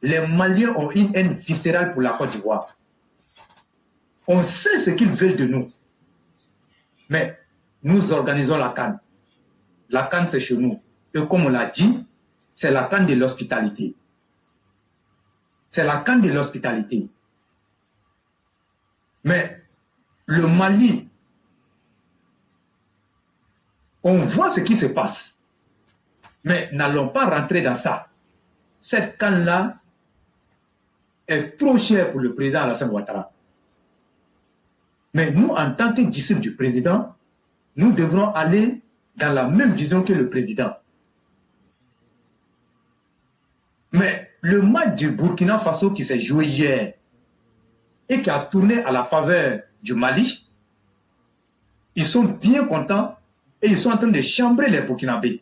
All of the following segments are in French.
Les Maliens ont une haine viscérale pour la Côte d'Ivoire. On sait ce qu'ils veulent de nous. Mais nous organisons la CAN. La CAN, c'est chez nous. Et comme on l'a dit, c'est la CAN de l'hospitalité. C'est la CAN de l'hospitalité. Mais le Mali, on voit ce qui se passe. Mais n'allons pas rentrer dans ça. Cette CAN-là est trop chère pour le président Alassane Ouattara. Mais nous, en tant que disciples du président, nous devrons aller dans la même vision que le président. Mais le match du Burkina Faso qui s'est joué hier et qui a tourné à la faveur du Mali, ils sont bien contents et ils sont en train de chambrer les Burkinabés.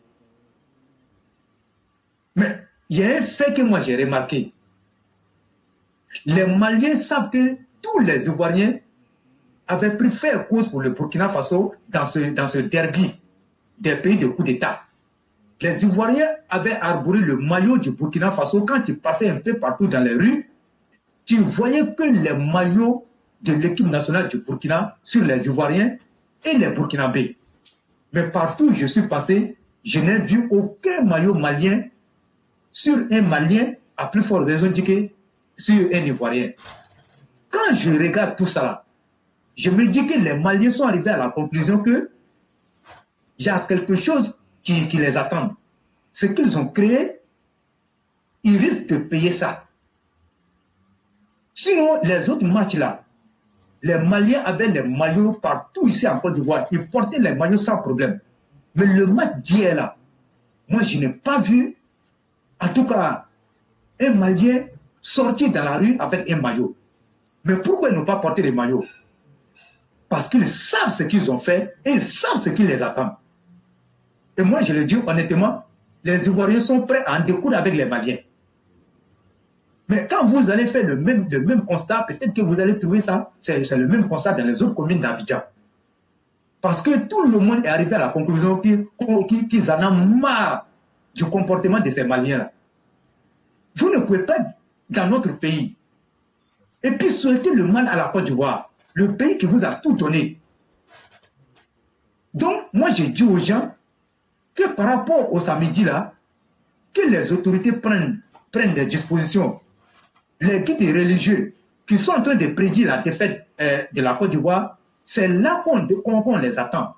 Mais il y a un fait que moi j'ai remarqué. Les Maliens savent que tous les Ivoiriens avaient pris faire cause pour le Burkina Faso dans ce derby des pays de coup d'État. Les Ivoiriens avaient arboré le maillot du Burkina Faso. Quand tu passais un peu partout dans les rues, tu voyais que les maillots de l'équipe nationale du Burkina sur les Ivoiriens et les Burkinabés. Mais partout où je suis passé, je n'ai vu aucun maillot malien sur un Malien, à plus forte raison dit que sur un Ivoirien. Quand je regarde tout ça là, je me dis que les Maliens sont arrivés à la conclusion que il y a quelque chose qui les attend. Ce qu'ils ont créé, ils risquent de payer ça. Sinon, les autres matchs là, les Maliens avaient les maillots partout ici en Côte d'Ivoire. Ils portaient les maillots sans problème. Mais le match d'hier là, moi je n'ai pas vu, en tout cas, un Malien sortir dans la rue avec un maillot. Mais pourquoi ils n'ont pas porté les maillots? Parce qu'ils savent ce qu'ils ont fait et ils savent ce qui les attend. Et moi, je le dis honnêtement, les Ivoiriens sont prêts à en découdre avec les Maliens. Mais quand vous allez faire le même constat, peut-être que vous allez trouver ça, c'est le même constat dans les autres communes d'Abidjan. Parce que tout le monde est arrivé à la conclusion qu'ils en ont marre du comportement de ces Maliens-là. Vous ne pouvez pas, dans notre pays, et puis souhaiter le mal à la Côte d'Ivoire, le pays qui vous a tout donné. Donc, moi, j'ai dit aux gens que par rapport au samedi là, que les autorités prennent des dispositions. Les guides religieux qui sont en train de prédire la défaite de la Côte d'Ivoire, c'est là qu'on les attend.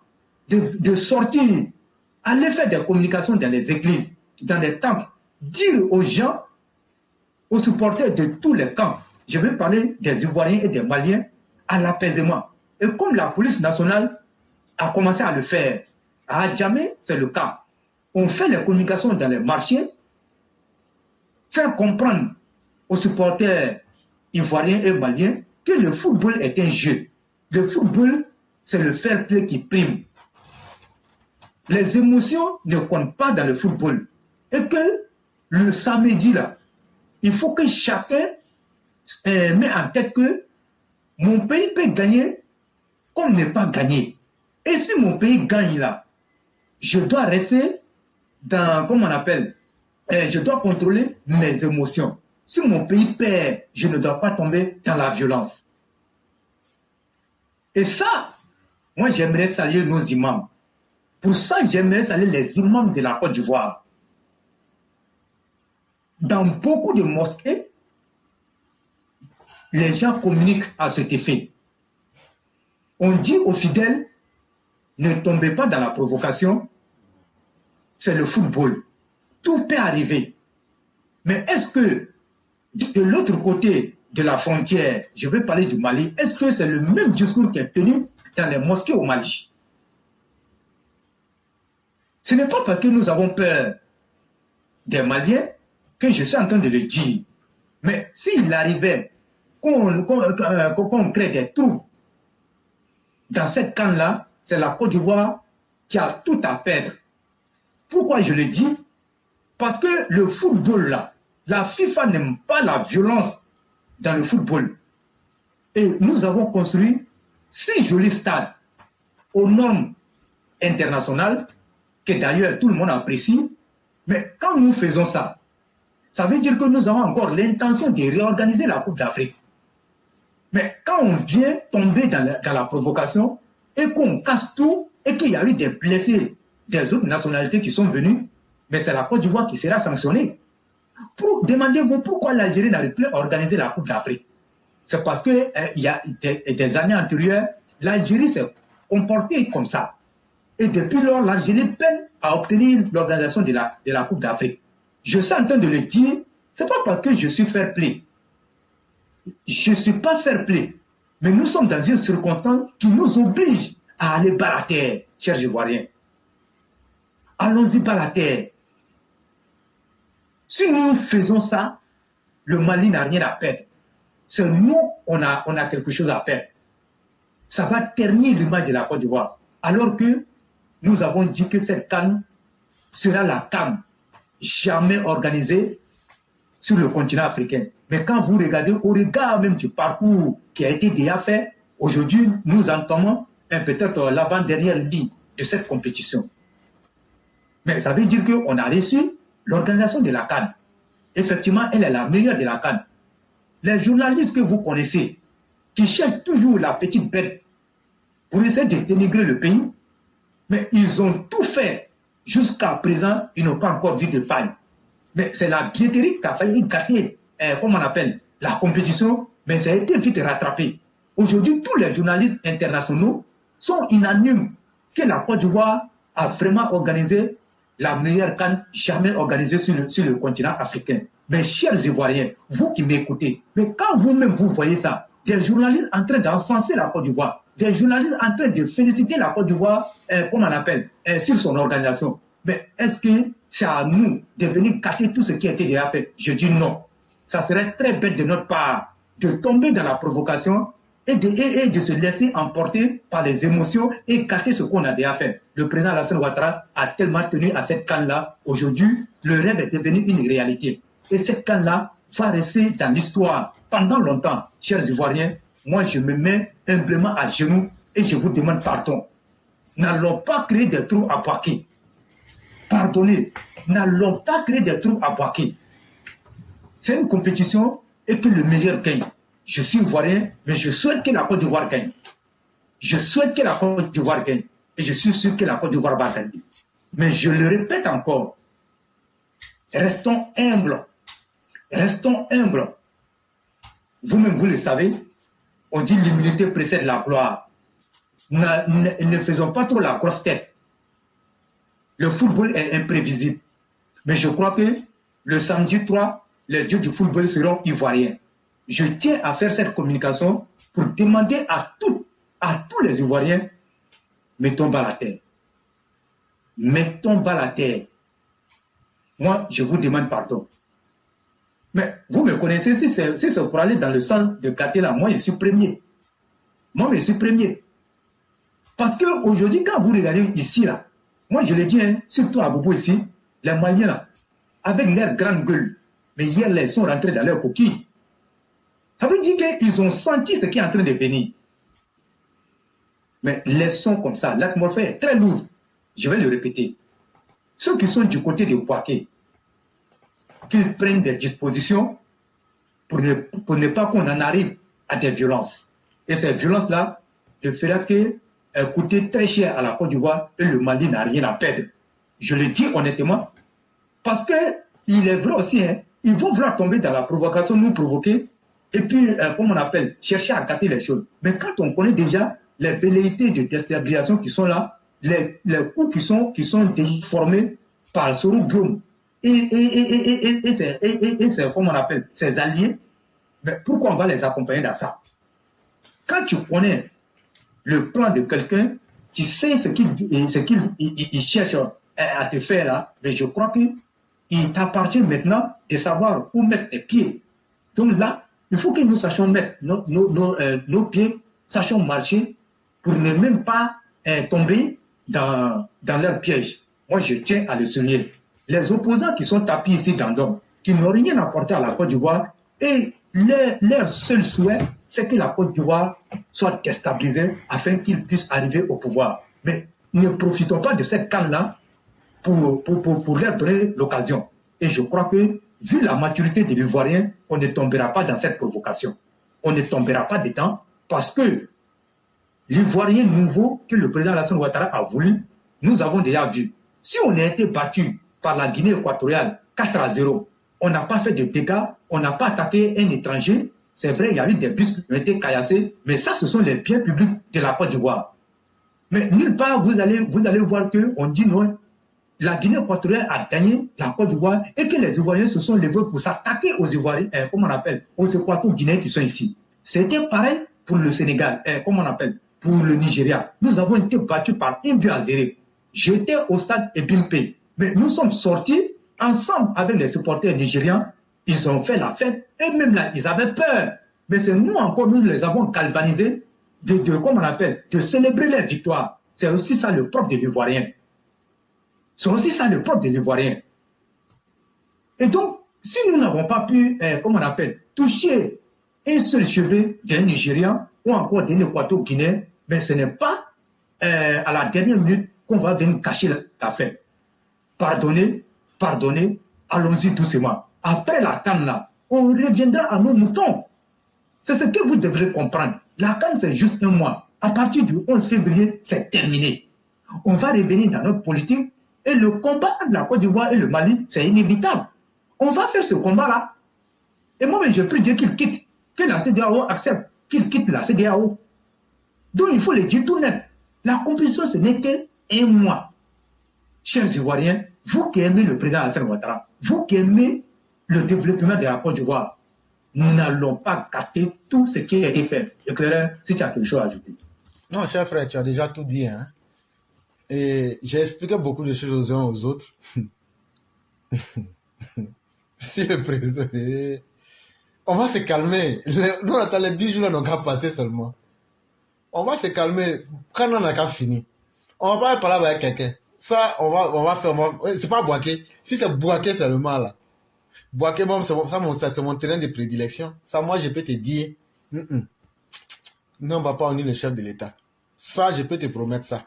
De sortir, aller faire des communications dans les églises, dans les temples, dire aux gens, aux supporters de tous les camps, je vais parler des Ivoiriens et des Maliens, à l'apaisement. Et comme la police nationale a commencé à le faire, à Djamé, c'est le cas. On fait les communications dans les marchés, faire comprendre aux supporters ivoiriens et maliens que le football est un jeu. Le football, c'est le fair play qui prime. Les émotions ne comptent pas dans le football. Et que le samedi, là, il faut que chacun mette en tête que mon pays peut gagner comme ne pas gagner. Et si mon pays gagne là, je dois rester dans, comment on appelle, je dois contrôler mes émotions. Si mon pays perd, je ne dois pas tomber dans la violence. Et ça, moi j'aimerais saluer nos imams. Pour ça, j'aimerais saluer les imams de la Côte d'Ivoire. Dans beaucoup de mosquées, les gens communiquent à cet effet. On dit aux fidèles, ne tombez pas dans la provocation, c'est le football. Tout peut arriver. Mais est-ce que de l'autre côté de la frontière, je vais parler du Mali, est-ce que c'est le même discours qui est tenu dans les mosquées au Mali? Ce n'est pas parce que nous avons peur des Maliens que je suis en train de le dire. Mais s'il arrivait qu'on crée des troubles dans cette camp-là, c'est la Côte d'Ivoire qui a tout à perdre. Pourquoi je le dis? Parce que le football là, la FIFA n'aime pas la violence dans le football. Et nous avons construit 6 jolis stades aux normes internationales, que d'ailleurs tout le monde apprécie. Mais quand nous faisons ça, ça veut dire que nous avons encore l'intention de réorganiser la Coupe d'Afrique. Mais quand on vient tomber dans la provocation et qu'on casse tout et qu'il y a eu des blessés des autres nationalités qui sont venus, mais c'est la Côte d'Ivoire qui sera sanctionnée. Demandez-vous pourquoi l'Algérie n'arrive plus à organiser la Coupe d'Afrique. C'est parce qu'il y a des années antérieures, l'Algérie s'est comportée comme ça. Et depuis lors, l'Algérie peine à obtenir l'organisation de la Coupe d'Afrique. Je suis en train de le dire, ce n'est pas parce que je suis fair play. Je ne suis pas fair play. Mais nous sommes dans une circonstance qui nous oblige à aller bas la terre, chers Ivoiriens. Allons-y bas la terre. Si nous faisons ça, le Mali n'a rien à perdre. C'est nous, on a quelque chose à perdre. Ça va ternir l'image de la Côte d'Ivoire. Alors que nous avons dit que cette CAN sera la CAN jamais organisée sur le continent africain. Mais quand vous regardez, au regard même du parcours qui a été déjà fait, aujourd'hui, nous entamons peut-être l'avant-dernière ligne de cette compétition. Mais ça veut dire qu'on a reçu l'organisation de la CAN. Effectivement, elle est la meilleure de la CAN. Les journalistes que vous connaissez, qui cherchent toujours la petite bête pour essayer de dénigrer le pays, mais ils ont tout fait. Jusqu'à présent, ils n'ont pas encore vu de faille. Mais c'est la biéterie qui a failli gâter, comment on appelle, la compétition, mais ça a été vite rattrapé. Aujourd'hui, tous les journalistes internationaux sont unanimes que la Côte d'Ivoire a vraiment organisé la meilleure CAN jamais organisée sur le continent africain. Mais chers Ivoiriens, vous qui m'écoutez, mais quand vous-même vous voyez ça, des journalistes en train d'encenser la Côte d'Ivoire, des journalistes en train de féliciter la Côte d'Ivoire, comment on appelle, sur son organisation, mais est-ce que c'est à nous de venir cacher tout ce qui a été déjà fait? Je dis non. Ça serait très bête de notre part de tomber dans la provocation et de se laisser emporter par les émotions et cacher ce qu'on a déjà fait. Le président Alassane Ouattara a tellement tenu à cette CAN-là. Aujourd'hui, le rêve est devenu une réalité. Et cette CAN-là va rester dans l'histoire pendant longtemps. Chers Ivoiriens, moi je me mets humblement à genoux et je vous demande pardon. N'allons pas créer des trous à Boaké. Pardonnez, n'allons pas créer des trous à Boaké. C'est une compétition et que le meilleur gagne. Je suis Ivoirien, mais je souhaite que la Côte d'Ivoire gagne. Je souhaite que la Côte d'Ivoire gagne. Et je suis sûr que la Côte d'Ivoire va gagner. Mais je le répète encore, restons humbles. Restons humbles. Vous-même, vous le savez, on dit l'humilité précède la gloire. Ne faisons pas trop la grosse tête. Le football est imprévisible. Mais je crois que le samedi 3, les dieux du football seront ivoiriens. Je tiens à faire cette communication pour demander à tous les Ivoiriens, mettons bas la terre. Mettons bas la terre. Moi, je vous demande pardon. Mais vous me connaissez, si c'est pour aller dans le sens de gâter là, moi je suis premier. Moi je suis premier. Parce qu'aujourd'hui, quand vous regardez ici, là, moi je le dis, hein, surtout à Bobo ici, les Maliens là, avec leur grande gueule, mais hier là, ils sont rentrés dans leur coquille. Ça veut dire qu'ils ont senti ce qui est en train de venir. Mais laissons comme ça, l'atmosphère est très lourde. Je vais le répéter. Ceux qui sont du côté de Boaké, qu'ils prennent des dispositions pour ne pas qu'on en arrive à des violences. Et ces violences-là ne fera que coûter très cher à la Côte d'Ivoire et le Mali n'a rien à perdre. Je le dis honnêtement, parce qu'il est vrai aussi, hein, ils vont vouloir tomber dans la provocation, nous provoquer, et puis, comme on appelle, chercher à gâter les choses. Mais quand on connaît déjà les velléités de déstabilisation qui sont là, les coups qui sont déjà formés par Soro Guillaume et c'est comme on appelle, ses alliés, mais pourquoi on va les accompagner dans ça? Quand tu connais le plan de quelqu'un, tu sais ce qu'il cherche à te faire là, mais je crois qu'il t'appartient maintenant de savoir où mettre tes pieds. Donc là, il faut que nous sachions mettre nos pieds, sachions marcher pour ne même pas tomber dans leur piège. Moi, je tiens à le souligner. Les opposants qui sont tapis ici dans l'homme, qui n'ont rien apporté à la Côte d'Ivoire, et leur seul souhait, c'est que la Côte d'Ivoire soit déstabilisée afin qu'ils puissent arriver au pouvoir. Mais ne profitons pas de cette CAN-là pour leur donner l'occasion. Et je crois que vu la maturité de l'Ivoirien, on ne tombera pas dans cette provocation. On ne tombera pas dedans parce que l'Ivoirien nouveau que le président Alassane Ouattara a voulu, nous avons déjà vu. Si on a été battu par la Guinée équatoriale 4-0, on n'a pas fait de dégâts, on n'a pas attaqué un étranger. C'est vrai, il y a eu des bus qui ont été caillassés, mais ça, ce sont les biens publics de la Côte d'Ivoire. Mais nulle part, vous allez voir qu'on dit non, la Guinée équatoriale a gagné la Côte d'Ivoire et que les Ivoiriens se sont levés pour s'attaquer aux Ivoiriens, comment on appelle, aux Équato-Guinéens qui sont ici. C'était pareil pour le Sénégal, comment on appelle, pour le Nigeria. Nous avons été battus par 1-0. J'étais au stade Ebimpe, mais nous sommes sortis ensemble avec les supporters nigérians. Ils ont fait la fête et même là, ils avaient peur. Mais c'est nous encore, nous les avons galvanisés comment on appelle, de célébrer leur victoire. C'est aussi ça le propre de l'Ivoirien. C'est aussi ça le propre de l'Ivoirien. Et donc, si nous n'avons pas pu, comment on appelle, toucher un seul cheveu d'un Nigérian ou encore d'un Équato-Guinéen, mais ce n'est pas à la dernière minute qu'on va venir cacher la fête. Pardonnez, allons-y doucement. Après la CAN là, on reviendra à nos moutons. C'est ce que vous devrez comprendre. La CAN, c'est juste un mois. À partir du 11 février, c'est terminé. On va revenir dans notre politique et le combat entre la Côte d'Ivoire et le Mali, c'est inévitable. On va faire ce combat-là. Et moi-même, je prie Dieu qu'il quitte, que la CEDEAO accepte, qu'il quitte la CEDEAO. Donc, il faut le dire tout net. La compétition, ce n'est qu'un mois. Chers Ivoiriens, vous qui aimez le président Alassane Ouattara, vous qui aimez le développement de la Côte d'Ivoire, nous n'allons pas gâter tout ce qui a été fait. Éclaireur, si tu as quelque chose à ajouter. Non, cher frère, tu as déjà tout dit. Hein? Et j'ai expliqué beaucoup de choses aux uns aux autres. Si le président... On va se calmer. Nous, on attend les 10 jours n'ont qu'à passer seulement. On va se calmer quand on n'a qu'à finir. On va pas parler avec quelqu'un. Ça, on va faire... C'est pas Bouaké. Si c'est Bouaké seulement, là. Bouaké, c'est mon terrain de prédilection. Ça, moi, je peux te dire... Non, on va pas unir le chef de l'État. Ça, je peux te promettre ça.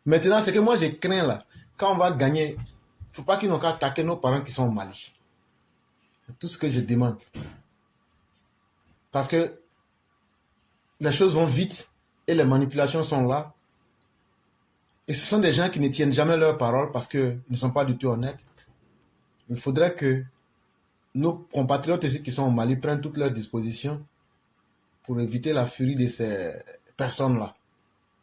Maintenant, c'est que moi, je crains, là. Quand on va gagner, il ne faut pas qu'ils n'ont qu'à attaquer nos parents qui sont au Mali. C'est tout ce que je demande. Parce que les choses vont vite et les manipulations sont là. Et ce sont des gens qui ne tiennent jamais leur parole parce qu'ils ne sont pas du tout honnêtes. Il faudrait que nos compatriotes ici qui sont au Mali prennent toutes leurs dispositions pour éviter la furie de ces personnes-là.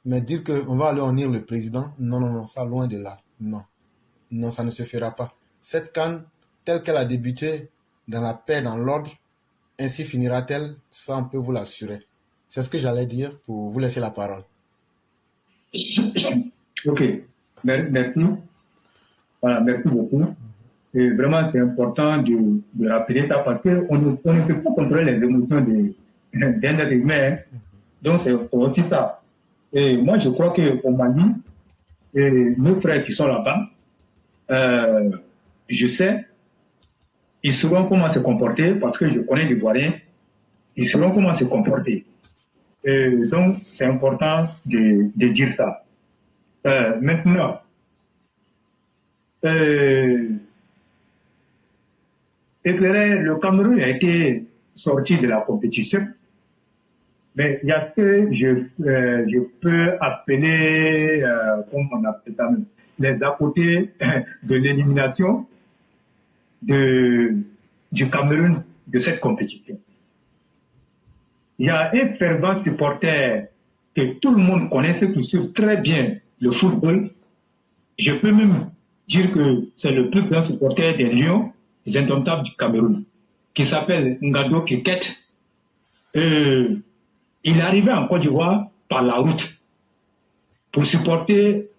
Mais dire qu'on va aller unir le président, non, ça loin de là. Non, ça ne se fera pas. Cette CAN, telle qu'elle a débuté, dans la paix, dans l'ordre, ainsi finira-t-elle, ça on peut vous l'assurer. C'est ce que j'allais dire pour vous laisser la parole. Ok, merci. Voilà, merci beaucoup. Et vraiment, c'est important de rappeler ça parce qu'on ne peut pas contrôler les émotions d'un être humain. Donc, c'est aussi ça. Et moi, je crois qu'au Mali, nos frères qui sont là-bas, je sais, ils sauront comment se comporter parce que je connais les Ivoiriens, ils sauront comment se comporter. Donc, c'est important de dire ça. Maintenant, éclairé, le Cameroun a été sorti de la compétition, mais il y a ce que je peux appeler, comment on appelle ça, les à côté de l'élimination du Cameroun de cette compétition. Il y a un fervent supporter que tout le monde connaît, ceux qui suivent très bien le football. Je peux même dire que c'est le plus grand supporter des Lions, les Indomptables du Cameroun, qui s'appelle Ngado Keket. Il est arrivé en Côte d'Ivoire par la route pour supporter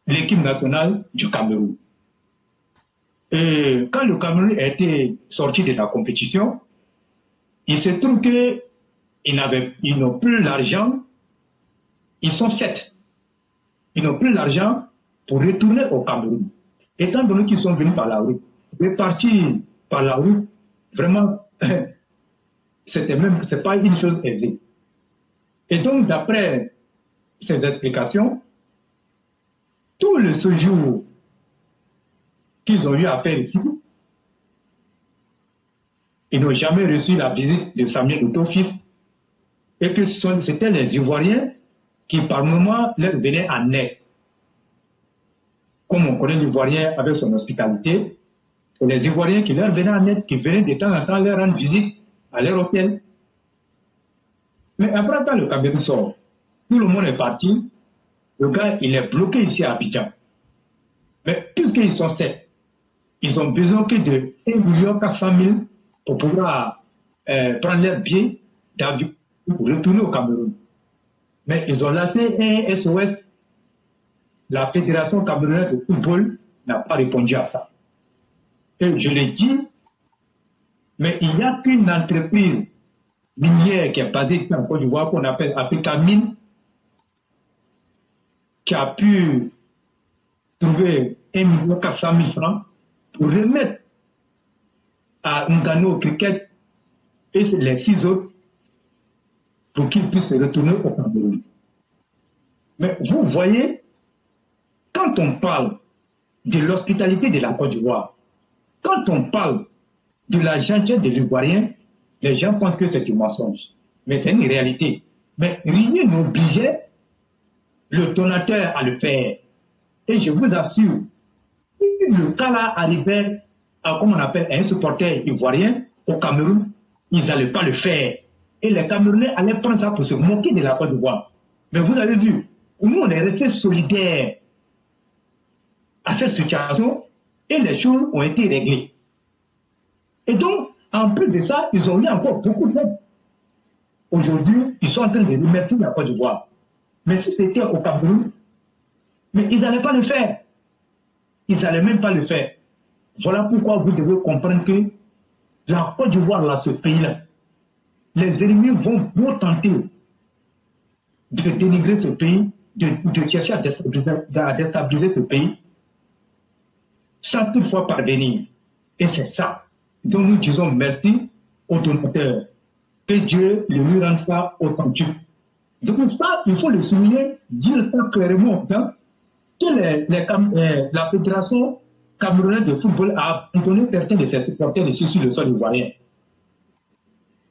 l'équipe nationale du Cameroun. Quand le Cameroun a été sorti de la compétition, il se trouve qu'ils n'ont plus l'argent, ils sont 7. Ils n'ont plus l'argent pour retourner au Cameroun. Étant donné qu'ils sont venus par la route, repartir par la route, vraiment, c'est pas une chose aisée. Et donc, d'après ces explications, tout le séjour qu'ils ont eu à faire ici. Ils n'ont jamais reçu la visite de Samuel Doto-Fils. Et que c'était les Ivoiriens qui, par moments, leur venaient en aide. Comme on connaît l'Ivoirien avec son hospitalité, c'est les Ivoiriens qui leur venaient en aide, qui venaient de temps en temps leur rendre visite à leur hôtel. Mais après, quand le Cameroun sort, tout le monde est parti. Le gars, il est bloqué ici à Abidjan. Mais puisqu'ils sont 7, ils ont besoin que de 1,4 million pour pouvoir prendre leur billet d'avion pour retourner au Cameroun. Mais ils ont lancé un SOS. La Fédération camerounaise de football n'a pas répondu à ça. Et je l'ai dit, mais il n'y a qu'une entreprise minière qui est basée ici en Côte d'Ivoire qu'on appelle Africa Mine, qui a pu trouver 1,4 million francs pour remettre à Ngano Cricket et les 6 autres pour qu'ils puissent retourner au Cameroun. Mais vous voyez, quand on parle de l'hospitalité de la Côte d'Ivoire, quand on parle de la gentillesse des Ivoiriens, les gens pensent que c'est un mensonge. Mais c'est une réalité. Mais rien n'obligeait le donateur à le faire. Et je vous assure, si le cas là arrivait à, comme on appelle, un supporter ivoirien au Cameroun, ils n'allaient pas le faire. Et les Camerounais allaient prendre ça pour se moquer de la Côte d'Ivoire. Mais vous avez vu, nous on est restés solidaires à cette situation et les choses ont été réglées. Et donc, en plus de ça, ils ont eu encore beaucoup d'aide. Aujourd'hui, ils sont en train de remercier la Côte d'Ivoire. Mais si c'était au Cameroun, mais ils n'allaient pas le faire. Ils n'allaient même pas le faire. Voilà pourquoi vous devez comprendre que la Côte d'Ivoire, là, ce pays-là, les ennemis vont tenter de dénigrer ce pays, de chercher à déstabiliser ce pays, sans toutefois parvenir. Et c'est ça dont nous disons merci aux donateurs. Que Dieu lui rende ça authentique. Donc ça, il faut le souligner, dire ça clairement, hein, que la Fédération camerounaise de football a abandonné certains de ses supporters ici sur le sol ivoirien.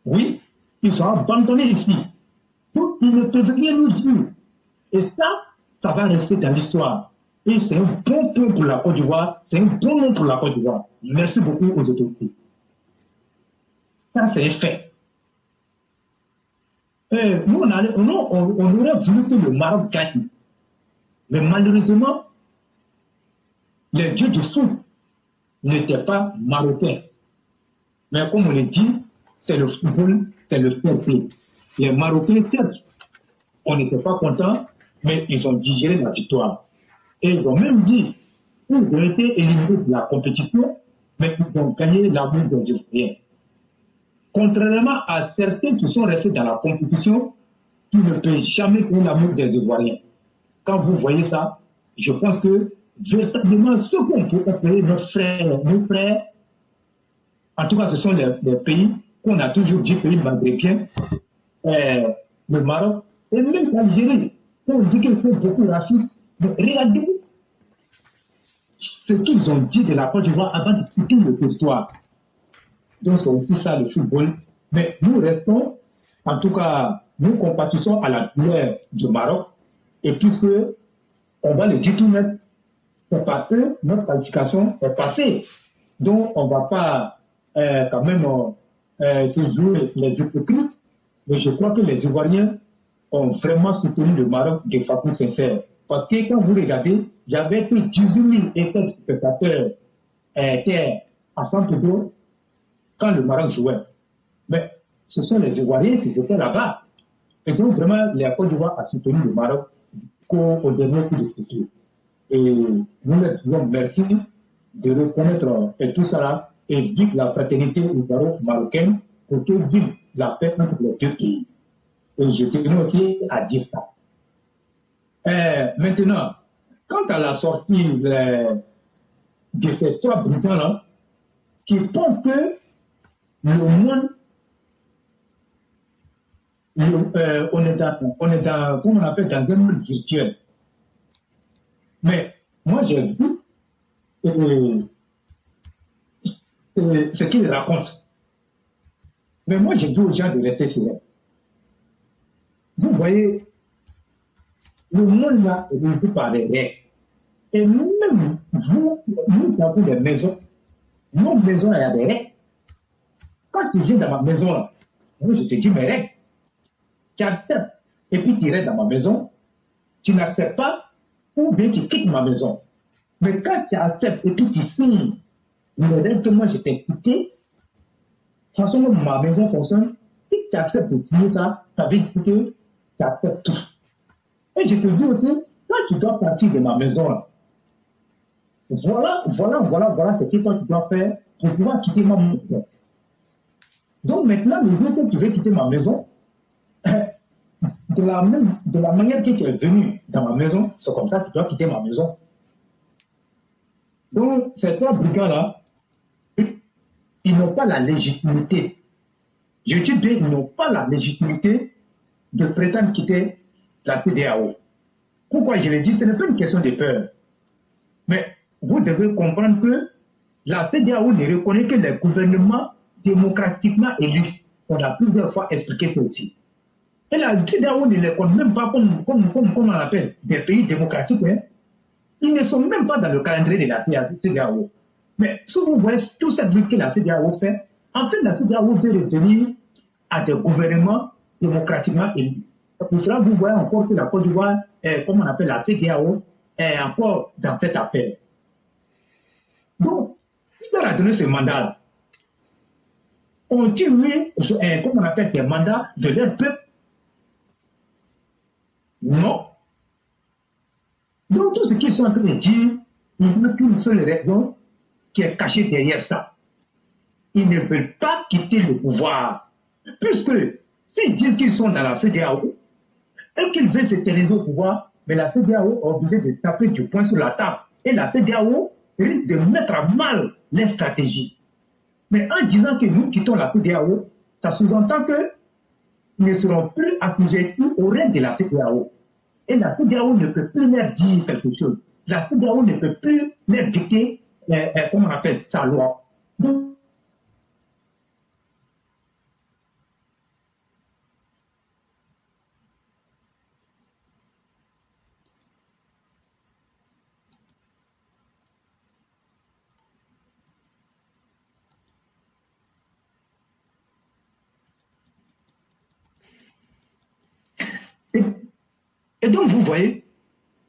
Oui, ils sont abandonnés ici. Donc ils ne peuvent rien nous dire. Et ça va rester dans l'histoire. Et c'est un bon point pour la Côte d'Ivoire, c'est un bon nom pour la Côte d'Ivoire. Merci beaucoup aux autorités. Ça, c'est un fait. Nous, on aurait voulu que le Maroc gagne. Mais malheureusement, les dieux du foot n'étaient pas marocains. Mais comme on le dit, c'est le football, c'est le fair play. Les Marocains, certes, on n'était pas contents, mais ils ont digéré la victoire. Et ils ont même dit qu'ils ont été éliminés de la compétition, mais ils ont gagné l'amour des Ivoiriens. Contrairement à certains qui sont restés dans la compétition, qui ne peuvent jamais gagner l'amour des Ivoiriens. Quand vous voyez ça, je pense que véritablement ce qu'on peut appeler nos frères, en tout cas ce sont les pays qu'on a toujours dit pays maghrébins, le Maroc, et même l'Algérie, on dit qu'ils font beaucoup racistes. Mais regardez ce qu'ils ont dit de la Côte d'Ivoire avant de quitter le territoire. Donc c'est aussi ça le football. Mais nous restons, en tout cas, nous compatissons à la douleur du Maroc. Et puisque, on va le dire tout net, c'est parce que notre qualification est passée. Donc on ne va pas quand même se jouer les hypocrites. Mais je crois que les Ivoiriens ont vraiment soutenu le Maroc de façon sincère. Parce que quand vous regardez, il y avait plus de 18 000 et quelques spectateurs étaient à Centre-Ville quand le Maroc jouait. Mais ce sont les Ivoiriens qui étaient là-bas. Et donc vraiment, la Côte d'Ivoire a soutenu le Maroc au dernier coup de cycle. Et nous leur disons merci de reconnaître tout ça là et vivre la fraternité marocaine pour que vive la paix entre les deux pays. Et je tenais aussi à dire ça. Maintenant, quant à la sortie de ces 3 brigands-là, qui pensent que le monde, on est dans, comment on appelle, dans un monde virtuel. Mais moi, j'ai vu ce qu'ils racontent. Mais moi, j'ai dit aux gens de rester sereins. Vous voyez, le monde là est régi par des règles. Et nous-mêmes, nous avons des maisons. Nos maisons, il y a des règles. Quand tu viens dans ma maison là, moi, je te dis mes règles. Tu acceptes. Et puis tu restes dans ma maison. Tu n'acceptes pas, ou bien tu quittes ma maison. Mais quand tu acceptes et puis tu signes les règles que moi je t'ai quitté, de toute façon, ma maison fonctionne. Si tu acceptes de signer ça, ça veut dire que tu acceptes tout. Et je te dis aussi, quand tu dois partir de ma maison là, voilà ce que toi tu dois faire pour pouvoir quitter ma maison. Donc maintenant, le jour que tu veux quitter ma maison, de la manière que tu es venu dans ma maison, c'est comme ça que tu dois quitter ma maison. Donc, ces trois brigands-là, ils n'ont pas la légitimité. Je dis bien, ils n'ont pas la légitimité de prétendre quitter la CEDEAO. Pourquoi je le dis? Ce n'est pas une question de peur. Mais vous devez comprendre que la CEDEAO ne reconnaît que les gouvernements démocratiquement élus. On a plusieurs fois expliqué ça aussi. Et la CEDEAO ne les compte même pas comme on appelle des pays démocratiques. Hein. Ils ne sont même pas dans le calendrier de la CEDEAO. Mais si vous voyez tout cette lutte que la CEDEAO fait, en fait, la CEDEAO veut revenir à des gouvernements démocratiquement élus. Pour cela, vous voyez encore que la Côte d'Ivoire, comme on appelle la CEDEAO, est encore dans cette affaire. Donc, qui leur a donné ce mandat-là? Ont-ils eu, comme on appelle, des mandats de leur peuple? Non. Donc, tout ce qu'ils sont en train de dire, il n'y a qu'une seule raison qui est cachée derrière ça. Ils ne veulent pas quitter le pouvoir. Puisque s'ils disent qu'ils sont dans la CEDEAO et qu'ils veulent se terroriser au pouvoir, mais la CEDEAO est obligée de taper du poing sur la table. Et la CEDEAO risque de mettre à mal les stratégies. Mais en disant que nous quittons la CEDEAO, ça sous-entend qu'ils ne seront plus assujettis aux règles de la CEDEAO. Et la CEDEAO ne peut plus leur dire quelque chose. La CEDEAO ne peut plus leur dicter, comment on appelle, sa loi. Donc, et donc, vous voyez,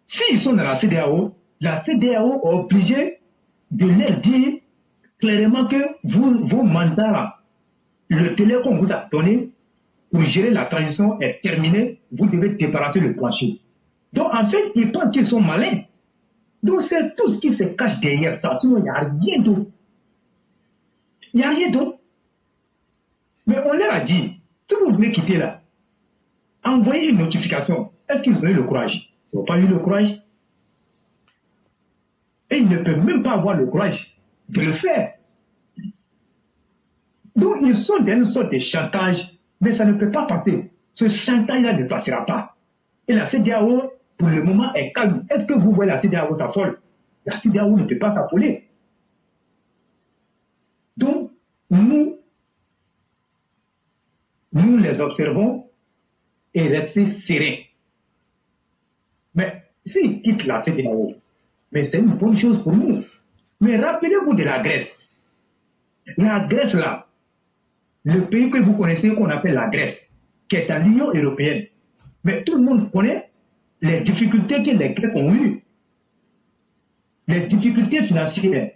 s'ils sont dans la CEDEAO est obligée de leur dire clairement que vos mandats, le délai qu'on vous a donné pour gérer la transition est terminé, vous devez débarrasser le plancher. Donc, en fait, ils pensent qu'ils sont malins. Donc, c'est tout ce qui se cache derrière ça. Sinon, il n'y a rien d'autre. Il n'y a rien d'autre. Mais on leur a dit, tout vous voulez quitter là, envoyez une notification. Est-ce qu'ils ont eu le courage? Ils n'ont pas eu le courage. Et ils ne peuvent même pas avoir le courage de le faire. Donc, ils sont dans une sorte de chantage, mais ça ne peut pas passer. Ce chantage-là ne passera pas. Et la CEDEAO, pour le moment, est calme. Est-ce que vous voyez la CEDEAO s'affole? La CEDEAO ne peut pas s'affoler. Donc, nous les observons et restons sereins. Mais s'ils quittent la CEDEAO, mais c'est une bonne chose pour nous. Mais rappelez-vous de la Grèce. La Grèce, là, le pays que vous connaissez, qu'on appelle la Grèce, qui est à l'Union européenne. Mais tout le monde connaît les difficultés que les Grecs ont eues. Les difficultés financières.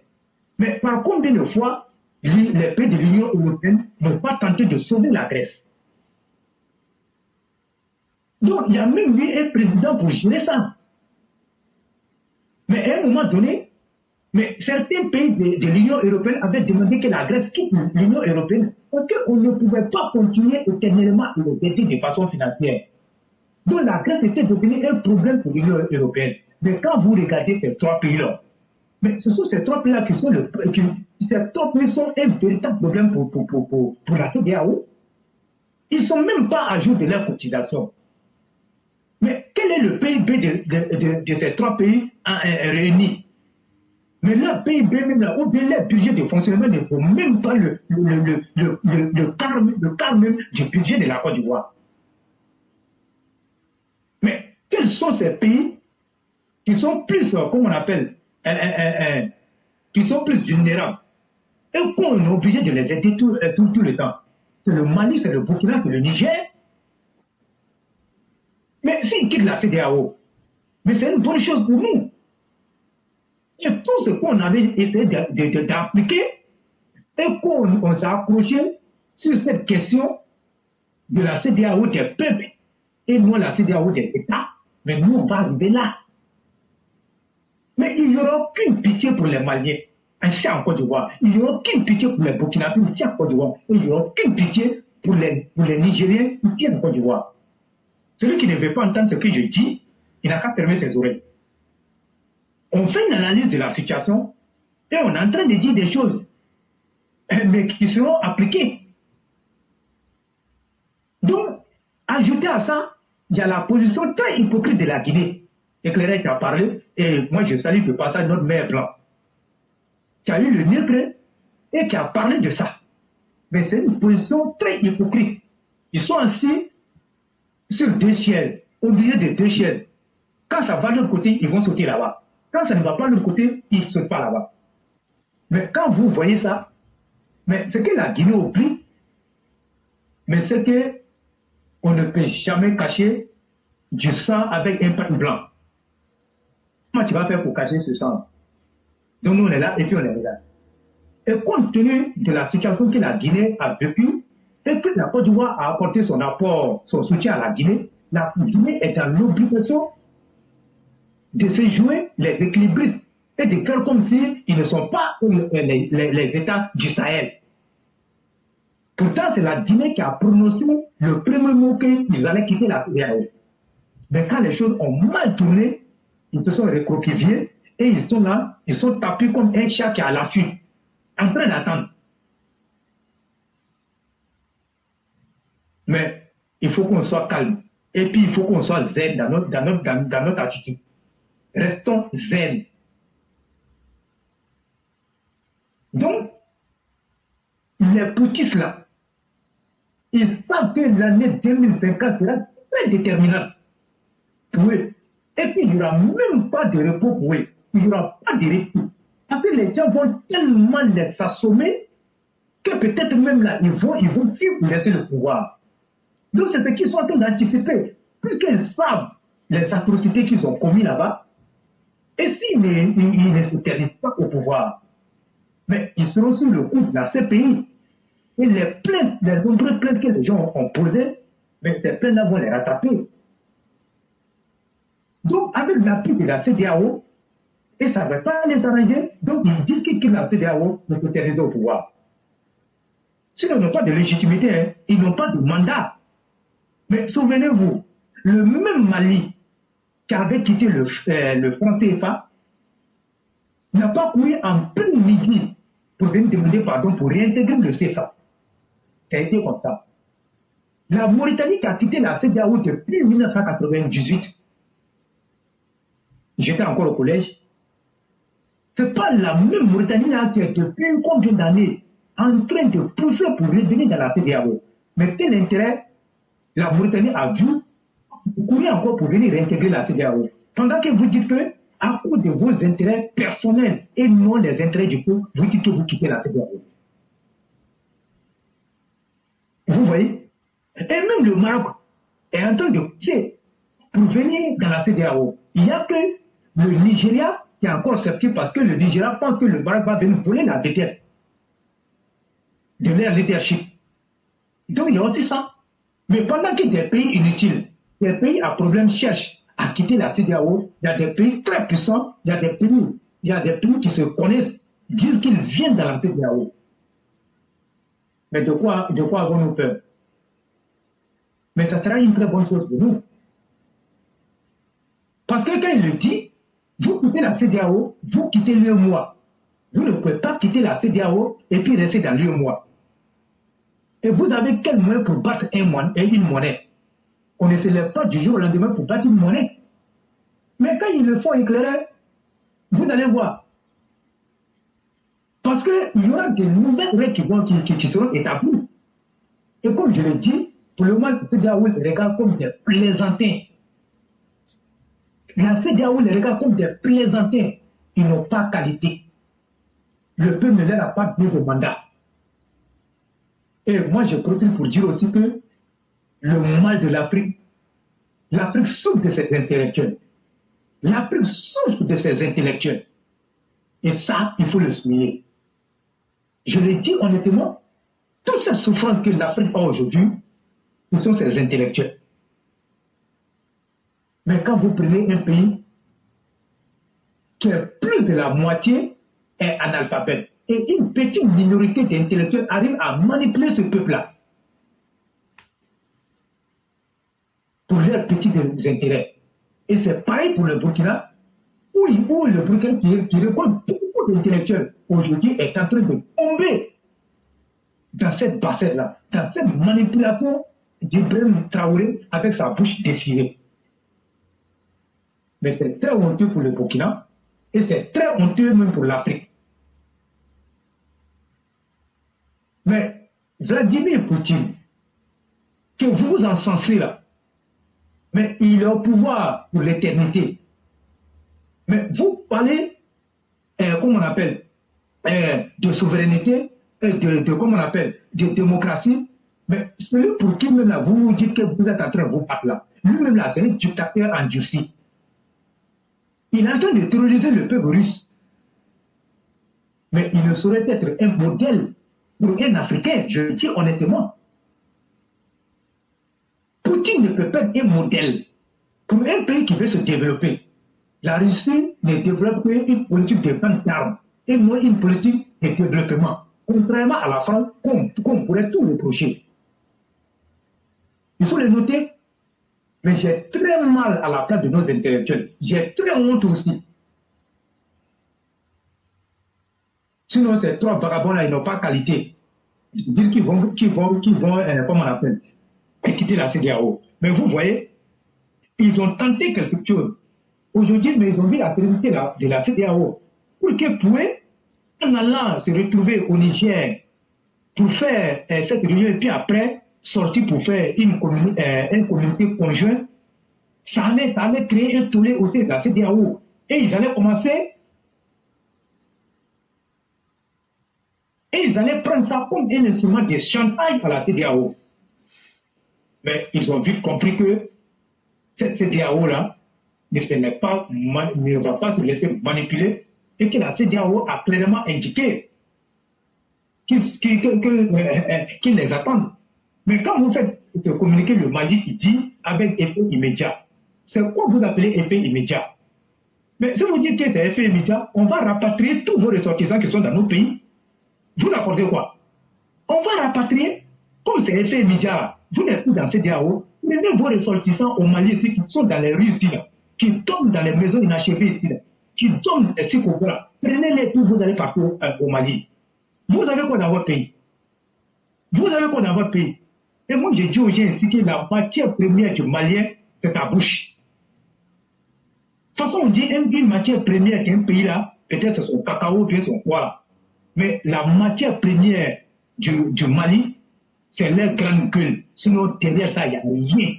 Mais par combien de fois les pays de l'Union européenne n'ont pas tenté de sauver la Grèce? Donc, il y a même eu un président pour gérer ça. Mais à un moment donné, certains pays de l'Union européenne avaient demandé que la Grèce quitte l'Union européenne parce qu'on ne pouvait pas continuer éternellement à les aider de façon financière. Donc la Grèce était devenue un problème pour l'Union européenne. Mais quand vous regardez ces trois pays-là, mais ce sont ces trois pays-là qui sont ces trois pays sont un véritable problème pour la CEDEAO. Ils ne sont même pas à jour de leur cotisation. Mais quel est le PIB de ces trois pays réunis? Mais leur PIB même là, ou bien leur budget de fonctionnement ne vaut même pas le quart même du budget de la Côte d'Ivoire. Mais quels sont ces pays qui sont plus, comment on appelle, qui sont plus vulnérables et qu'on est obligé de les aider tout le temps? C'est le Mali, c'est le Burkina, c'est le Niger. Mais s'ils quittent la CEDEAO, mais c'est une bonne chose pour nous. Et tout ce qu'on avait essayé d'appliquer et qu'on s'est accroché sur cette question de la CEDEAO des peuples et non la CEDEAO des États, mais nous on va arriver là. Mais il n'y aura aucune pitié pour les Maliens, ici en Côte d'Ivoire. Il n'y aura aucune pitié pour les Burkinabés, ici en Côte d'Ivoire. Et il n'y aura aucune pitié pour les Nigériens, ici en Côte d'Ivoire. Celui qui ne veut pas entendre ce que je dis, il n'a qu'à fermer ses oreilles. On fait une analyse de la situation et on est en train de dire des choses, mais qui seront appliquées. Donc, ajouté à ça, il y a la position très hypocrite de la Guinée. Éclairé qui a parlé, et moi je salue de passage notre maire blanc, qui a eu le nègre et qui a parlé de ça. Mais c'est une position très hypocrite. Ils sont assis sur deux chaises, au milieu de deux chaises. Quand ça va de l'autre côté, ils vont sauter là-bas. Quand ça ne va pas de l'autre côté, ils ne sautent pas là-bas. Mais quand vous voyez ça, mais ce que la Guinée oublie, mais c'est qu'on ne peut jamais cacher du sang avec un pain blanc. Comment tu vas faire pour cacher ce sang? Donc nous on est là et puis on est là. Et compte tenu de la situation que la Guinée a vécue et que la Côte d'Ivoire a apporté son apport, son soutien à la Guinée est dans l'obligation de se jouer les équilibristes et de faire comme s'ils ne sont pas les États du Sahel. Pourtant, c'est la Guinée qui a prononcé le premier mot qu'ils allaient quitter la CEDEAO. Mais quand les choses ont mal tourné, ils se sont recroquevillés et ils sont là, ils sont tapés comme un chat qui est à l'affût, en train d'attendre. Mais il faut qu'on soit calme. Et puis il faut qu'on soit zen dans notre attitude. Restons zen. Donc, les petits là, ils savent que l'année 2024 sera très déterminante pour eux. Et puis, il n'y aura même pas de repos pour eux. Il n'y aura pas de repos. Parce que les gens vont tellement les assommer que peut-être même là, ils vont fuir pour laisser le pouvoir. Donc, c'est ce qu'ils sont en train d'anticiper. Puisqu'ils savent les atrocités qu'ils ont commises là-bas, et s'ils ne s'éternisent pas au pouvoir, mais ils seront sur le coup de la CPI. Et les plaintes, les nombreuses plaintes que les gens ont posées, mais ces plaintes-là vont les rattraper. Donc, avec l'appui de la CEDEAO, et ça ne va pas les arranger, donc ils disent qu'ils la CEDEAO ne peut s'éterniser au pouvoir. S'ils n'ont pas de légitimité, hein, ils n'ont pas de mandat. Mais souvenez-vous, le même Mali qui avait quitté le franc CFA n'a pas couru en plein midi pour venir demander pardon pour réintégrer le CFA. Ça a été comme ça. La Mauritanie qui a quitté la CEDEAO depuis 1998, j'étais encore au collège, c'est pas la même Mauritanie là qui est depuis combien d'années en train de pousser pour revenir dans la CEDEAO. Mais quel intérêt la Mauritanie a vu courir encore pour venir réintégrer la CEDEAO? Pendant que vous dites que, à cause de vos intérêts personnels et non les intérêts du peuple, vous dites que vous quittez la CEDEAO. Vous voyez? Et même le Maroc est en train de pousser pour venir dans la CEDEAO. Il n'y a que le Nigeria qui est encore sceptique parce que le Nigeria pense que le Maroc va venir voler la vedette de leur leadership. Donc il y a aussi ça. Mais pendant que des pays inutiles, des pays à problème cherchent à quitter la CEDEAO, il y a des pays très puissants, il y a des pays qui se connaissent, disent qu'ils viennent dans la CEDEAO. Mais de quoi avons-nous peur? Mais ça sera une très bonne chose pour nous. Parce que quand il le dit, vous quittez la CEDEAO, vous quittez l'UEMOA. Vous ne pouvez pas quitter la CEDEAO et puis rester dans l'UEMOA. Et vous avez quel moyen pour battre une monnaie? On ne se lève pas du jour au lendemain pour battre une monnaie. Mais quand ils le font éclairer, vous allez voir. Parce qu'il y aura des nouvelles règles qui seront établies. Et comme je l'ai dit, pour le moment, la CEDEAO les regarde comme des plaisantins. La CEDEAO les regarde comme des plaisantins. Ils n'ont pas qualité. Le peuple ne leur a pas donné de mandat. Et moi, je profite pour dire aussi que le mal de l'Afrique souffre de ses intellectuels. L'Afrique souffre de ses intellectuels. Et ça, il faut le souligner. Je le dis honnêtement, toutes ces souffrances que l'Afrique a aujourd'hui, ce sont ses intellectuels. Mais quand vous prenez un pays qui est plus de la moitié est analphabète, et une petite minorité d'intellectuels arrive à manipuler ce peuple-là pour leurs petits intérêts. Et c'est pareil pour le Burkina, où le Burkina qui récolte beaucoup d'intellectuels aujourd'hui est en train de tomber dans cette bassette-là, dans cette manipulation d'Ibrahim Traoré avec sa bouche désirée. Mais c'est très honteux pour le Burkina et c'est très honteux même pour l'Afrique. Mais Vladimir Poutine, que vous vous encensez là, mais il est au pouvoir pour l'éternité. Mais vous parlez, comment on appelle, de souveraineté, comment on appelle, de démocratie, mais celui pour qui même là, vous vous dites que vous êtes en train de vous battre là, lui-même là, c'est un dictateur endurci. Il est en train de terroriser le peuple russe. Mais il ne saurait être un modèle pour un Africain, je le dis honnêtement. Poutine ne peut pas être un modèle pour un pays qui veut se développer. La Russie ne développe qu'une politique de vente d'armes et non une politique de développement. Contrairement à la France, qu'on pourrait tout reprocher. Il faut le noter. Mais j'ai très mal à la place de nos intellectuels. J'ai très honte aussi. Sinon, ces trois vagabonds-là, ils n'ont pas qualité. Dire qu'ils vont, comment on appelle, quitter la CEDEAO. Mais vous voyez, ils ont tenté quelque chose. Aujourd'hui, mais ils ont vu la sérénité de la CEDEAO. Pour qu'ils puissent, en allant se retrouver au Niger, pour faire cette réunion, et puis après, sortir pour faire une communauté conjointe, ça allait créer un tollé aussi de la CEDEAO. Et ils allaient commencer, et ils allaient prendre ça comme un instrument de chantage à la CEDEAO. Mais ils ont vite compris que cette CEDEAO-là ne va pas se laisser manipuler et que la CEDEAO a clairement indiqué qu'ils les attendent. Mais quand vous faites communiquer le Mali qui dit avec effet immédiat, c'est quoi vous appelez effet immédiat? Mais si vous dites que c'est effet immédiat, on va rapatrier tous vos ressortissants qui sont dans nos pays. Vous apportez quoi? On va rapatrier, comme c'est effet immédiat, vous n'êtes plus dans CEDEAO, prenez vos ressortissants au Mali ici, qui sont dans les rues ici, qui tombent dans les maisons inachevées ici, qui tombent ici au bras. Prenez-les tous, vous allez partout au Mali. Vous avez quoi dans votre pays? Vous avez quoi dans votre pays? Et moi, je dis aux gens ici que la matière première du Malien, c'est ta bouche. De toute façon, on dit une matière première d'un pays là, peut-être c'est son cacao, bien son quoi là. Mais la matière première du Mali, c'est leur grande gueule. Sinon, derrière ça, il n'y a rien.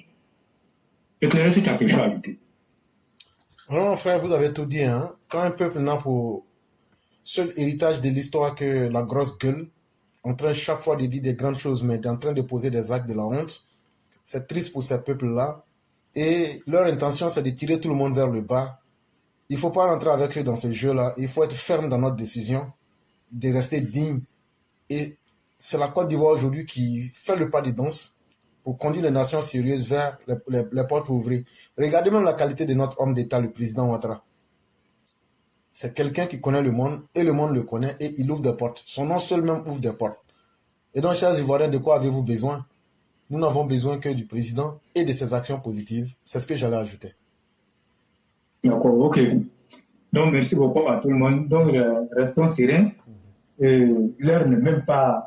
Éclairez si tu as quelque chose à ajouter. Non, frère, vous avez tout dit. Hein? Quand un peuple n'a pour seul héritage de l'histoire que la grosse gueule, en train chaque fois de dire des grandes choses, mais en train de poser des actes de la honte, c'est triste pour ces peuples-là. Et leur intention, c'est de tirer tout le monde vers le bas. Il ne faut pas rentrer avec eux dans ce jeu-là. Il faut être ferme dans notre décision, de rester digne. Et c'est la Côte d'Ivoire aujourd'hui qui fait le pas de danse pour conduire les nations sérieuses vers les portes ouvrées. Regardez même la qualité de notre homme d'État, le président Ouattara. C'est quelqu'un qui connaît le monde et le monde le connaît et il ouvre des portes. Son nom seul même ouvre des portes. Et donc, chers Ivoiriens, de quoi avez-vous besoin? Nous n'avons besoin que du président et de ses actions positives. C'est ce que j'allais ajouter. D'accord, ok. Donc, merci beaucoup à tout le monde. Donc, restons sereins. L'heure n'est même pas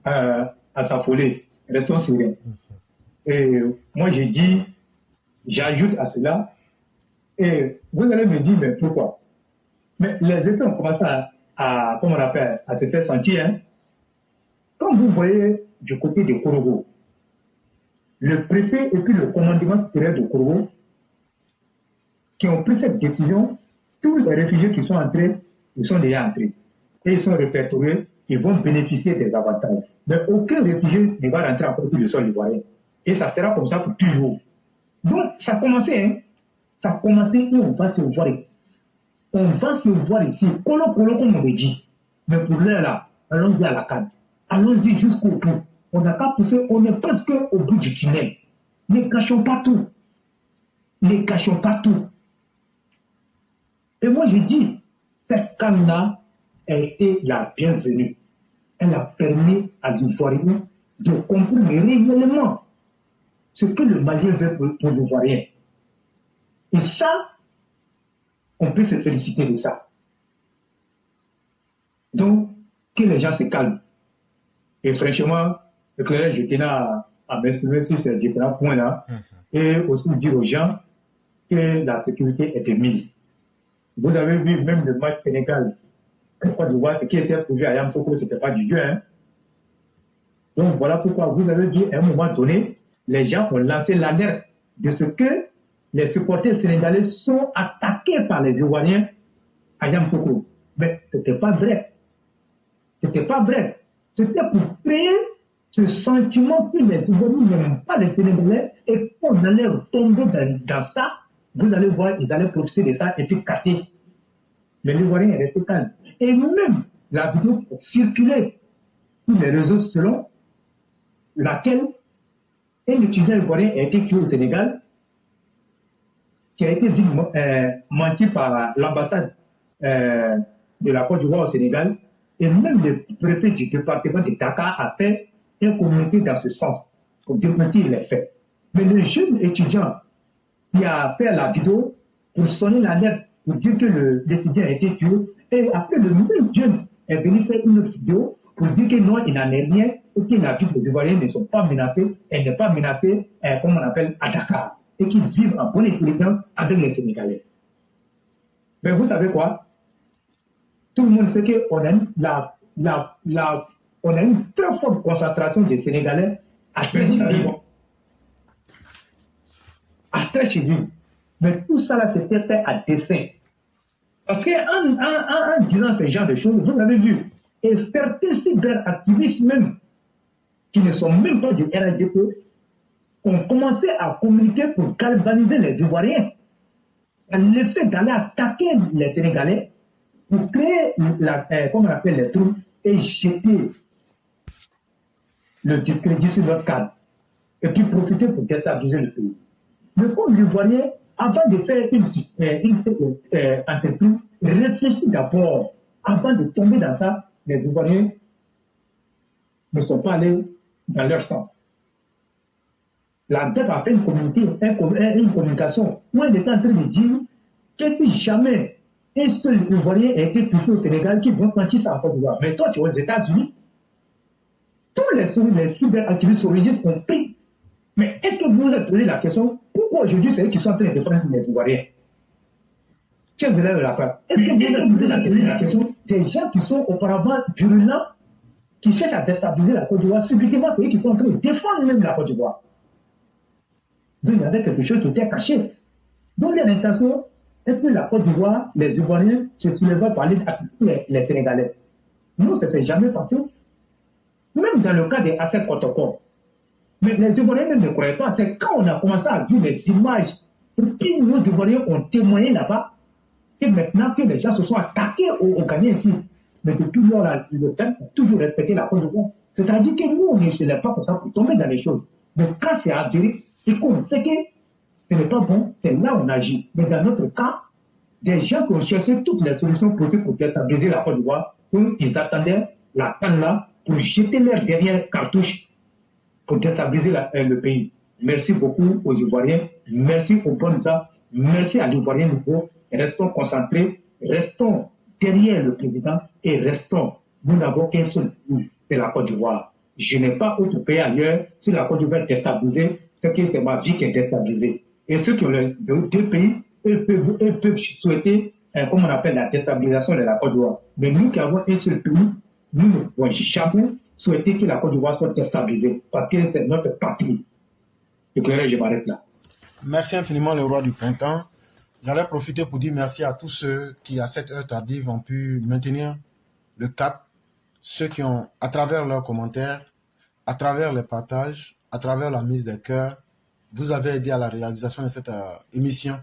à s'affoler. Restons sereins. Et moi, j'ai dit, j'ajoute à cela, et vous allez me dire, mais pourquoi? Mais les États ont commencé comment on appelle, à se faire sentir. Hein. Quand vous voyez du côté de Korogo, le préfet et puis le commandement supérieur de Korogo, qui ont pris cette décision, tous les réfugiés qui sont entrés, ils sont déjà entrés. Et ils sont répertoriés, ils vont bénéficier des avantages. Mais aucun réfugié ne va rentrer encore sur le sol ivoirien. Et ça sera comme ça pour toujours. Donc, ça a commencé, hein. Ça a commencé et on va se voir. On va se voir ici. Colo, comme on le dit. Mais pour l'heure là, allons-y à la canne. Allons-y jusqu'au bout. On n'a pas poussé, on est presque au bout du tunnel. Ne cachons pas tout. Ne cachons pas tout. Et moi, je dis, cette canne-là a été la bienvenue. Elle a permis à l'Ivoirien de comprendre réellement ce que le Malien veut pour l'Ivoirien. Et ça, on peut se féliciter de ça. Donc, que les gens se calment. Et franchement, je tenais à m'exprimer sur ces différents points-là et aussi dire aux gens que la sécurité était mise. Vous avez vu même le match Sénégal, Côte d'Ivoire, qui était prévu à Yamoussoukro, ce n'était pas du jeu. Hein. Donc voilà pourquoi vous avez vu à un moment donné, les gens ont lancé l'alerte de ce que les supporters sénégalais sont attaqués par les Ivoiriens à Yamoussoukro. Mais ce n'était pas vrai. Ce n'était pas vrai. C'était pour créer ce sentiment que les Ivoiriens n'aiment pas les Sénégalais et qu'on allait tomber dans ça. Vous allez voir, ils allaient profiter de ça et puis casser. Mais l'Ivoirien est resté calme. Et même la vidéo circulait sur les réseaux selon laquelle un étudiant ivoirien a été tué au Sénégal, qui a été menti par l'ambassade de la Côte d'Ivoire au Sénégal, et même le préfet du département de Dakar a fait un communiqué dans ce sens pour démentir les faits. Mais le jeune étudiant qui a fait la vidéo pour sonner l'alerte pour dire que l'étudiant a été tué, et après le même jeune est venu faire une autre vidéo pour dire que non, il n'en est rien, et que la vie des Ivoiriens ne sont pas menacés, elle n'est pas menacée, comme on appelle, à Dakar, et qu'ils vivent en bonne intelligence avec les Sénégalais. Mais vous savez quoi? Tout le monde sait qu'on a, on a une très forte concentration des Sénégalais à Trècheville. À Trècheville. Mais tout ça là, c'était fait à dessein. Parce qu'en disant ce genre de choses, vous avez vu, et certains cyberactivistes même, qui ne sont même pas du RDP, ont commencé à communiquer pour galvaniser les Ivoiriens. Le fait d'aller attaquer les Sénégalais pour créer, comme on appelle les troupes, et jeter le discrédit sur leur cadre, et puis profiter pour déstabiliser le pays. Mais comme l'Ivoirien, avant de faire une entreprise, réfléchit d'abord. Avant de tomber dans ça, les Ivoiriens ne sont pas allés dans leur sens. La DEP a fait une communication où elle est en train de dire que jamais un seul Ivoirien a été touché au Sénégal qui vont sentir ça en Côte d'Ivoire. Mais toi, tu es aux États-Unis, tous les cyberactivistes souverainistes ont pris. Mais est-ce que vous vous êtes posé la question, pourquoi aujourd'hui c'est eux qui sont en train de défendre les Ivoiriens? Tiens, vous avez la part. Est-ce que vous vous êtes posé la question des gens qui sont auparavant virulents, qui cherchent à déstabiliser la Côte d'Ivoire, subitement c'est eux qui sont en train de défendre même la Côte d'Ivoire? Donc il y avait quelque chose qui était caché. Donc il y a l'intention, et puis la Côte d'Ivoire, les Ivoiriens se soulevaient pour aller attaquer les Sénégalais. Non, ça ne s'est jamais passé. Même dans le cas des Assec Protocol. Mais les Ivoiriens ne croyaient pas. C'est quand on a commencé à vivre les images, et puis nos Ivoiriens ont témoigné là-bas, et maintenant que les gens se sont attaqués aux Ghanéens ici. Mais depuis lors, le peuple a toujours respecté la Côte d'Ivoire. C'est-à-dire que nous, on ne se lève pas comme ça pour tomber dans les choses. Mais quand c'est avéré, et qu'on sait que ce n'est pas bon, c'est là où on agit. Mais dans notre cas, des gens qui ont cherché toutes les solutions possibles pour déstabiliser la Côte d'Ivoire, ils attendaient la canne là pour jeter leur dernière cartouche pour déstabiliser le pays. Merci beaucoup aux Ivoiriens, merci aux bonnes gens, merci à l'Ivoirien nouveau. Restons concentrés, restons derrière le président et restons. Nous n'avons qu'un seul but, c'est la Côte d'Ivoire. Je n'ai pas autre pays ailleurs. Si la Côte d'Ivoire est déstabilisée, c'est que c'est ma vie qui est déstabilisée. Et ceux qui ont les deux pays, eux peuvent souhaiter comme on appelle la déstabilisation de la Côte d'Ivoire. Mais nous qui avons un seul pays, nous ne pouvons jamais souhaiter que la Côte d'Ivoire soit déstabilisée parce que c'est notre patrie. Je m'arrête là. Merci infiniment, le roi du printemps. J'allais profiter pour dire merci à tous ceux qui, à cette heure tardive, ont pu maintenir le cap, ceux qui ont, à travers leurs commentaires, à travers les partages, à travers la mise des cœurs, vous avez aidé à la réalisation de cette émission.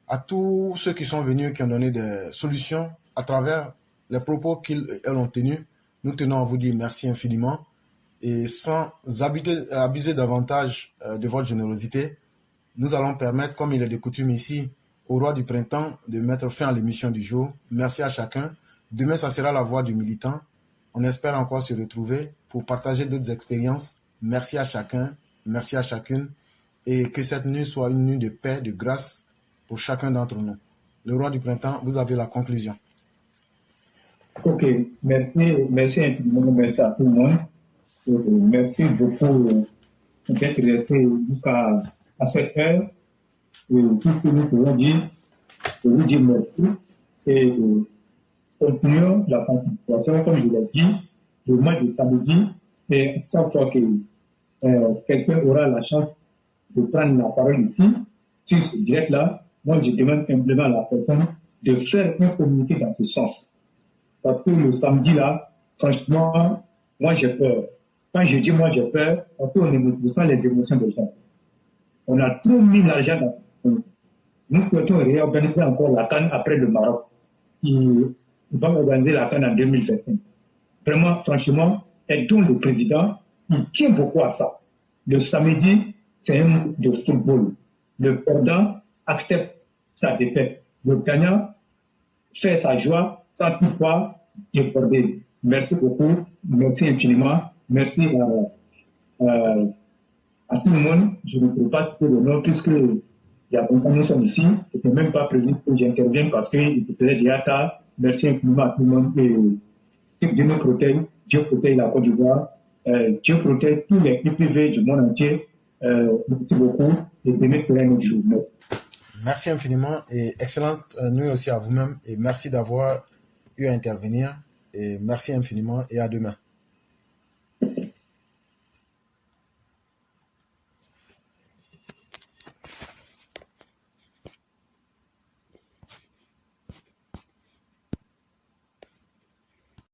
À tous ceux qui sont venus, qui ont donné des solutions à travers les propos qu'ils ont tenus, nous tenons à vous dire merci infiniment. Et sans abuser davantage de votre générosité, nous allons permettre, comme il est de coutume ici, au roi du printemps, de mettre fin à l'émission du jour. Merci à chacun. Demain, ça sera la voix du militant. On espère encore se retrouver pour partager d'autres expériences. Merci à chacun, merci à chacune. Et que cette nuit soit une nuit de paix, de grâce pour chacun d'entre nous. Le roi du printemps, vous avez la conclusion. Ok, merci infiniment, merci à tout le monde. Merci beaucoup d'être resté jusqu'à cette heure. Et tout ce que nous pouvons dire, je vous dis merci. Et continuons la participation, comme je l'ai dit, le mois de samedi, et chaque fois que quelqu'un aura la chance de prendre la parole ici, sur ce direct-là, moi je demande simplement à la personne de faire un communiqué dans ce sens. Parce que le samedi là, franchement, moi j'ai peur. Quand je dis moi j'ai peur, parce qu'on ne maîtrise pas les émotions des gens. On a trop mis l'argent dans. Nous souhaitons réorganiser encore la CAN après le Maroc. Ils vont organiser la CAN en 2025. Vraiment, franchement, aidons le président. Il tient beaucoup à ça. Le samedi, c'est un match de football. Le perdant accepte sa défaite. Le gagnant fait sa joie sans toutefois déborder. Merci beaucoup. Merci infiniment. Merci à tout le monde. Je ne peux pas citer le nom puisque il y a longtemps nous sommes ici. Ce n'était même pas prévu que j'intervienne parce qu'il se faisait déjà tard. Merci infiniment à tout le monde. Et Dieu nous protège. Dieu protège la Côte d'Ivoire. Dieu protège tous les privés du monde entier. Merci beaucoup. Et demain sera un autre jour. Merci infiniment et excellente nuit aussi à vous-même. Et merci d'avoir eu à intervenir. Et merci infiniment et à demain.